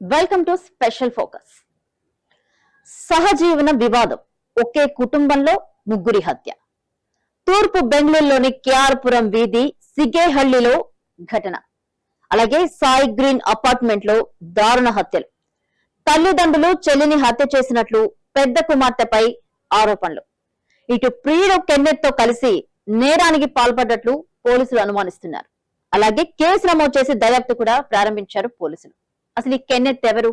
Welcome to special focus. సహజీవన వివాదం, ఒకే కుటుంబంలో ముగ్గురి హత్య. తూర్పు బెంగళూరులోని కేఆర్పురం వీధి సిగేహళ్లిలో ఘటన. అలాగే సాయి గ్రీన్ అపార్ట్మెంట్ లో దారుణ హత్యలు. తల్లిదండ్రులు చెల్లిని హత్య చేసినట్లు పెద్ద కుమార్తెపై ఆరోపణలు. ఇటు ప్రియుడు కెన్నెత్ తో కలిసి నేరానికి పాల్పడ్డట్లు పోలీసులు అనుమానిస్తున్నారు. అలాగే కేసు నమోదు చేసి దర్యాప్తు కూడా ప్రారంభించారు పోలీసులు. అసలు ఈ కెన్నెత్ ఎవరు,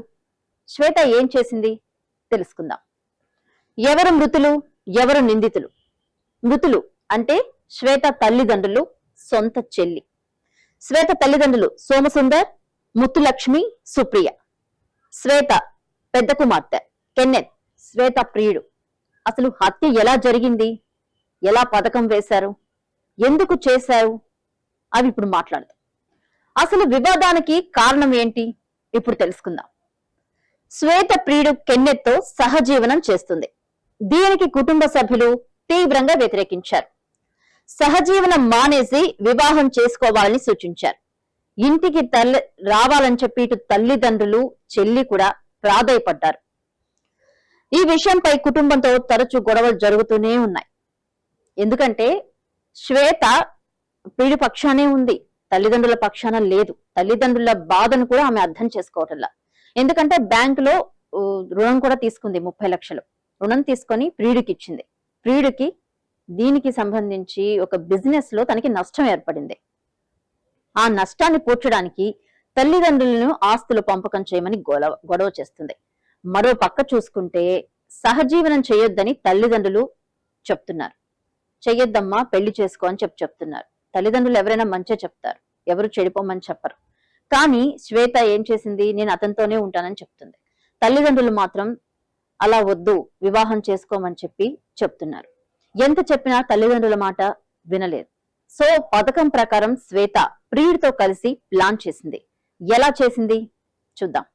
శ్వేత ఏం చేసింది తెలుసుకుందాం. ఎవరు మృతులు, ఎవరు నిందితులు? మృతులు అంటే శ్వేత తల్లిదండ్రులు, సొంత చెల్లి. శ్వేత తల్లిదండ్రులు సోమసుందర్, ముత్తులక్ష్మి, సుప్రియ. శ్వేత పెద్ద కుమార్తె, కెన్నెత్ శ్వేత ప్రియుడు. అసలు హత్య ఎలా జరిగింది, ఎలా పథకం వేశారు, ఎందుకు చేశారు, అవి ఇప్పుడు మాట్లాడదాం. అసలు వివాదానికి కారణం ఏంటి ఇప్పుడు తెలుసుకుందాం. శ్వేత ప్రియుడు కెన్నెత్ తో సహజీవనం చేస్తుంది. దీనికి కుటుంబ సభ్యులు తీవ్రంగా వ్యతిరేకించారు. సహజీవనం మానేసి వివాహం చేసుకోవాలని సూచించారు. ఇంటికి రావాలని చెప్పి ఇటు తల్లిదండ్రులు, చెల్లి కూడా ప్రాధేయపడ్డారు. ఈ విషయంపై కుటుంబంతో తరచూ గొడవలు జరుగుతూనే ఉన్నాయి. ఎందుకంటే శ్వేత ప్రియుడి పక్షానే ఉంది, తల్లిదండ్రుల పక్షాన లేదు. తల్లిదండ్రుల బాధను కూడా ఆమె అర్థం చేసుకోవటంలా. ఎందుకంటే బ్యాంకులో రుణం కూడా తీసుకుంది, 30 లక్షలు రుణం తీసుకొని ప్రియుడికి ఇచ్చింది. ప్రియుడికి దీనికి సంబంధించి ఒక బిజినెస్ లో తనకి నష్టం ఏర్పడింది. ఆ నష్టాన్ని పూడ్చడానికి తల్లిదండ్రులను ఆస్తులు పంపకం చేయమని గొడవ చేస్తుంది. మరో పక్క చూసుకుంటే సహజీవనం చేయొద్దని తల్లిదండ్రులు చెప్తున్నారు. చెయ్యొద్దమ్మా, పెళ్లి చేసుకో అని చెప్తున్నారు. తల్లిదండ్రులు ఎవరైనా మంచిగా చెప్తారు, ఎవరు చెడిపోమని చెప్పరు. కానీ శ్వేత ఏం చేసింది, నేను అతనితోనే ఉంటానని చెప్తుంది. తల్లిదండ్రులు మాత్రం అలా వద్దు, వివాహం చేసుకోమని చెప్తున్నారు. ఎంత చెప్పినా తల్లిదండ్రుల మాట వినలేదు. సో పథకం ప్రకారం శ్వేత ప్రియుడితో కలిసి ప్లాన్ చేసింది. ఎలా చేసింది చూద్దాం.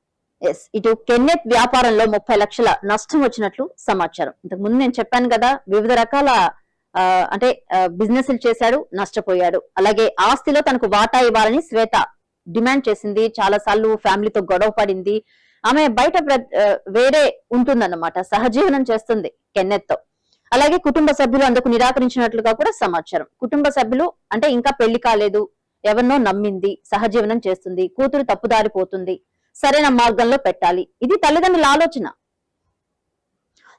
ఇటు కెన్నెత్ వ్యాపారంలో 30 లక్షల నష్టం వచ్చినట్లు సమాచారం. ఇంతకు ముందు నేను చెప్పాను కదా, వివిధ రకాల బిజినెస్లు చేశాడు, నష్టపోయాడు. అలాగే ఆస్తిలో తనకు వాటా ఇవ్వాలని శ్వేత డిమాండ్ చేసింది. చాలా సార్లు ఫ్యామిలీతో గొడవ పడింది. ఆమె బయట వేరే ఉంటుందన్నమాట, సహజీవనం చేస్తుంది కెన్నెత్ తో. అలాగే కుటుంబ సభ్యులు అందుకు నిరాకరించినట్లుగా కూడా సమాచారం. కుటుంబ సభ్యులు ఇంకా పెళ్లి కాలేదు, ఎవరినో నమ్మింది, సహజీవనం చేస్తుంది, కూతురు తప్పుదారిపోతుంది, సరైన మార్గంలో పెట్టాలి, ఇది తల్లిదండ్రుల ఆలోచన.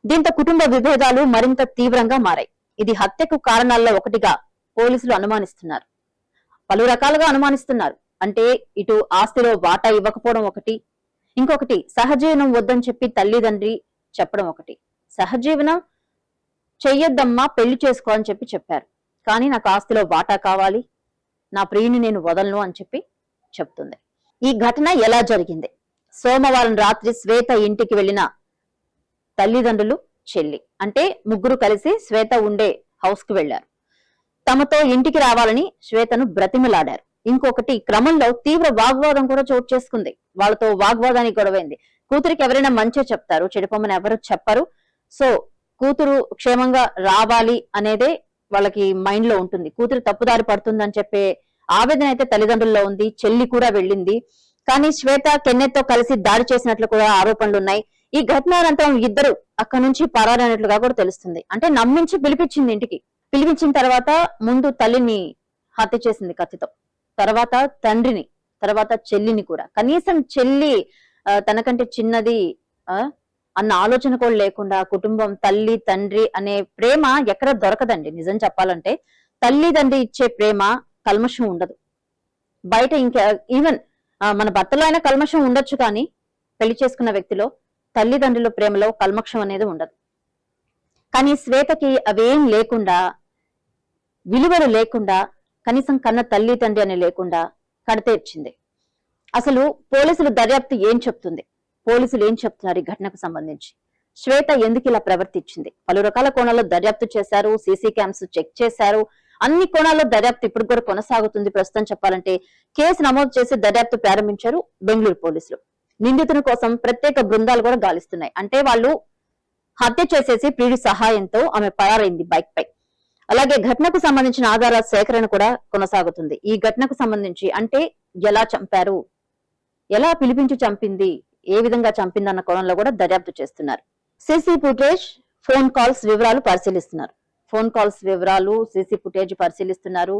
దీంతో కుటుంబ విభేదాలు మరింత తీవ్రంగా మారాయి. ఇది హత్యకు కారణాల్లో ఒకటిగా పోలీసులు అనుమానిస్తున్నారు. పలు రకాలుగా అనుమానిస్తున్నారు. అంటే ఇటు ఆస్తిలో వాటా ఇవ్వకపోవడం ఒకటి, ఇంకొకటి సహజీవనం వద్దని చెప్పి తల్లిదండ్రి చెప్పడం ఒకటి. సహజీవనం చెయ్యొద్దమ్మా, పెళ్లి చేసుకో అని చెప్పారు. కానీ నాకు ఆస్తిలో వాటా కావాలి, నా ప్రియుని నేను వదలను అని చెప్తుంది. ఈ ఘటన ఎలా జరిగింది? సోమవారం రాత్రి శ్వేత ఇంటికి వెళ్లిన తల్లిదండ్రులు, చెల్లి అంటే ముగ్గురు కలిసి శ్వేత ఉండే హౌస్ కు వెళ్లారు. తమతో ఇంటికి రావాలని శ్వేతను బ్రతిమలాడారు. ఇంకొకటి క్రమంలో తీవ్ర వాగ్వాదం కూడా చోటు చేసుకుంది. వాళ్ళతో వాగ్వాదానికి గొడవైంది. కూతురికి ఎవరైనా మంచిగా చెప్తారు, చెడిపోమని ఎవరు చెప్పరు. సో కూతురు క్షేమంగా రావాలి అనేదే వాళ్ళకి మైండ్ లో ఉంటుంది. కూతురు తప్పుదారి పడుతుందని చెప్పే ఆవేదన అయితే తల్లిదండ్రుల్లో ఉంది. చెల్లి కూడా వెళ్ళింది. కానీ శ్వేత కెన్నెత్ తో కలిసి దాడి చేసినట్లు కూడా ఆరోపణలు ఉన్నాయి. ఈ ఘటన అనంతరం ఇద్దరు అక్కడి నుంచి పరారైనట్లుగా కూడా తెలుస్తుంది. అంటే నమ్మించి పిలిపించింది ఇంటికి. పిలిపించిన తర్వాత ముందు తల్లిని హత్య చేసింది కత్తితో, తర్వాత తండ్రిని, తర్వాత చెల్లిని కూడా. కనీసం చెల్లి తనకంటే చిన్నది అన్న ఆలోచన కూడా లేకుండా, కుటుంబం, తల్లి తండ్రి అనే ప్రేమ ఎక్కడ దొరకదండి. నిజం చెప్పాలంటే తల్లిదండ్రి ఇచ్చే ప్రేమ కల్మషం ఉండదు. బయట ఇంకా ఈవెన్ మన భర్తలో అయినా కల్మషం ఉండొచ్చు, కానీ పెళ్లి చేసుకున్న వ్యక్తిలో తల్లిదండ్రుల ప్రేమలో కల్మక్షం అనేది ఉండదు. కానీ శ్వేతకి అవేం లేకుండా, విలువలు లేకుండా, కనీసం కన్న తల్లి తండ్రి అని లేకుండా కడతేర్చింది. అసలు పోలీసులు దర్యాప్తు ఏం చెప్తుంది, పోలీసులు ఏం చెప్తున్నారు ఈ ఘటనకు సంబంధించి? శ్వేత ఎందుకు ఇలా ప్రవర్తించింది? పలు రకాల కోణాల్లో దర్యాప్తు చేశారు, సీసీ క్యామ్స్ చెక్ చేశారు. అన్ని కోణాల్లో దర్యాప్తు ఇప్పుడు కూడా కొనసాగుతుంది. ప్రస్తుతం చెప్పాలంటే కేసు నమోదు చేసి దర్యాప్తు ప్రారంభించారు బెంగళూరు పోలీసులు. నిందితుని కోసం ప్రత్యేక బృందాలు కూడా గాలిస్తున్నాయి. అంటే వాళ్ళు హత్య చేసేసి ప్రియుడి సహాయంతో ఆమె పరారైంది బైక్ పై. అలాగే ఘటనకు సంబంధించిన ఆధారాల సేకరణ కూడా కొనసాగుతుంది. ఈ ఘటనకు సంబంధించి అంటే ఎలా చంపారు, ఎలా పిలిపించి చంపింది, ఏ విధంగా చంపిందన్న కోణంలో కూడా దర్యాప్తు చేస్తున్నారు. సీసీ ఫుటేజ్, ఫోన్ కాల్స్ వివరాలు పరిశీలిస్తున్నారు. ఫోన్ కాల్స్ వివరాలు, సీసీ ఫుటేజ్ పరిశీలిస్తున్నారు.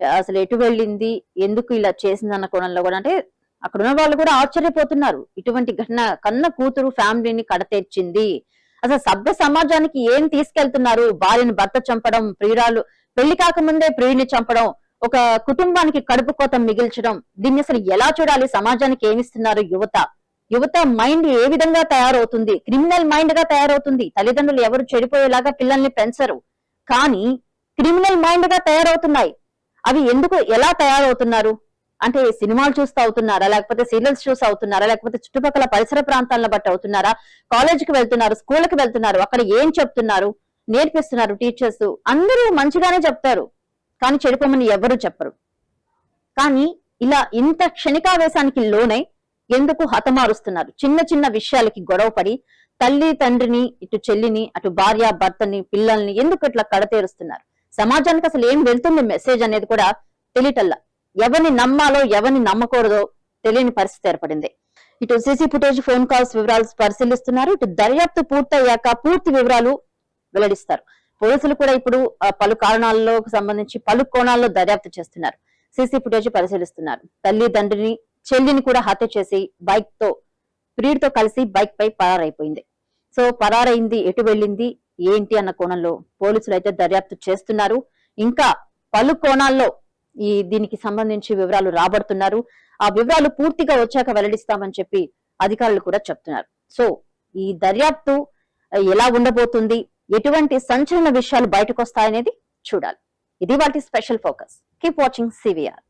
అసలు ఎటు వెళ్ళింది, ఎందుకు ఇలా చేసిందన్న కోణంలో కూడా, అంటే అక్కడ ఉన్న వాళ్ళు కూడా ఆశ్చర్యపోతున్నారు. ఇటువంటి ఘటన కన్న కూతురు ఫ్యామిలీని కడతేర్చింది. అసలు సభ్య సమాజానికి ఏం తీసుకెళ్తున్నారు? భార్యని భర్త చంపడం, ప్రియురాలు పెళ్లి కాకముందే ప్రియుని చంపడం, ఒక కుటుంబానికి కడుపు కోత మిగిల్చడం, దీన్ని అసలు ఎలా చూడాలి? సమాజానికి ఏమిస్తున్నారు యువత మైండ్ ఏ విధంగా తయారవుతుంది? క్రిమినల్ మైండ్ గా తయారవుతుంది. తల్లిదండ్రులు ఎవరు చెడిపోయేలాగా పిల్లల్ని పెంచరు, కానీ క్రిమినల్ మైండ్ గా తయారవుతున్నాయి. అవి ఎందుకు, ఎలా తయారవుతున్నారు అంటే సినిమాలు చూస్తూ అవుతున్నారా, లేకపోతే సీరియల్స్ చూసి అవుతున్నారా, లేకపోతే చుట్టుపక్కల పరిసర ప్రాంతాలను బట్టి అవుతున్నారా? కాలేజీకి వెళ్తున్నారు, స్కూల్కి వెళ్తున్నారు, అక్కడ ఏం చెప్తున్నారు, నేర్పిస్తున్నారు టీచర్స్? అందరూ మంచిగానే చెప్తారు, కానీ చెడిపోమని ఎవరు చెప్పరు. కానీ ఇలా ఇంత క్షణికావేశానికి లోనై ఎందుకు హతమారుస్తున్నారు? చిన్న చిన్న విషయాలకి గొడవపడి తల్లి తండ్రిని, ఇటు చెల్లిని, అటు భార్య భర్తని, పిల్లల్ని ఎందుకు ఇట్లా కడతేరుస్తున్నారు? సమాజానికి అసలు ఏం వెళ్తుంది మెసేజ్ అనేది కూడా తెలియటల్లా. ఎవరిని నమ్మాలో ఎవరిని నమ్మకూడదో తెలియని పరిస్థితి ఏర్పడింది. ఇటు సీసీ ఫుటేజ్, ఫోన్ కాల్స్ వివరాలు పరిశీలిస్తున్నారు. ఇటు దర్యాప్తు పూర్తయ్యాక పూర్తి వివరాలు వెల్లడిస్తారు. పోలీసులు కూడా ఇప్పుడు పలు కారణాల్లో సంబంధించి పలు కోణాల్లో దర్యాప్తు చేస్తున్నారు. సీసీ ఫుటేజ్ పరిశీలిస్తున్నారు. తల్లి తండ్రిని, చెల్లిని కూడా హత్య చేసి బైక్ తో, ప్రియుడితో కలిసి బైక్ పై పరారైపోయింది. సో పరారైంది, ఎటు వెళ్ళింది, ఏంటి అన్న కోణంలో పోలీసులు అయితే దర్యాప్తు చేస్తున్నారు. ఇంకా పలు కోణాల్లో దీనికి సంబంధించి వివరాలు రాబడుతున్నారు. ఆ వివరాలు పూర్తిగా వచ్చాక వెల్లడిస్తామని చెప్పి అధికారులు కూడా చెప్తున్నారు. సో ఈ దర్యాప్తు ఎలా ఉండబోతుంది, ఎటువంటి సంచలన విషయాలు బయటకు వస్తాయనేది చూడాలి. ఇది వాటి special focus. Keep watching CVR.